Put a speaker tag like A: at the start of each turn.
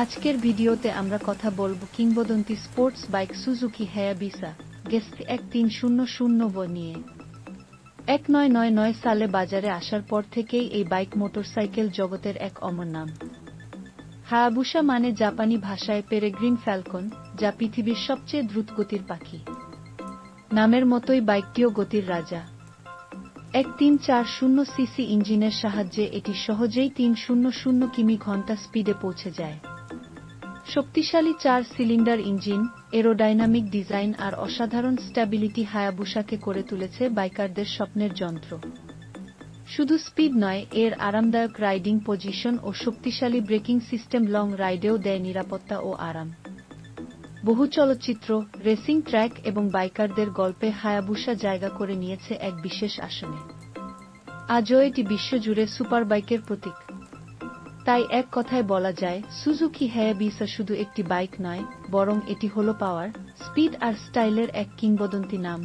A: আজকের ভিডিওতে আমরা কথা বলবো কিংবদন্তি স্পোর্টস বাইক সুজুকি হায়াবিসা গেস্ট 1300 নিয়ে। 1999 সালে বাজারে আসার পর থেকেই এই বাইক মোটরসাইকেল জগতের এক অমর নাম। হায়াবুসা মানে জাপানি ভাষায় পেরেগ্রিন ফ্যালকন, যা পৃথিবীর সবচেয়ে দ্রুতগতির পাখি। নামের মতোই বাইকটিও গতির রাজা। 1340 সিসি ইঞ্জিনের সাহায্যে এটি সহজেই 300 কিমি/ঘন্টা স্পিডে পৌঁছে যায়। শক্তিশালী 4 সিলিন্ডার ইঞ্জিন, এরোডাইনামিক ডিজাইন আর অসাধারণ স্ট্যাবিলিটি হায়াবুসাকে করে তুলেছে বাইকারদের স্বপ্নের যন্ত্র। শুধু স্পিড নয়, এর আরামদায়ক রাইডিং পজিশন ও শক্তিশালী ব্রেকিং সিস্টেম লং রাইডেও দেয় নিরাপত্তা ও আরাম। বহু চলচ্চিত্র, রেসিং ট্র্যাক এবং বাইকারদের গল্পে হায়াবুসা জায়গা করে নিয়েছে এক বিশেষ আসনে। আজও এটি বিশ্বজুড়ে সুপারবাইকের প্রতীক। তাই এক কথায় বলা যায়, সুজুকি হায়াবিসা শুধু একটি বাইক নয়, বরং এটি হলো পাওয়ার, স্পিড আর স্টাইলের এক কিংবদন্তি নাম।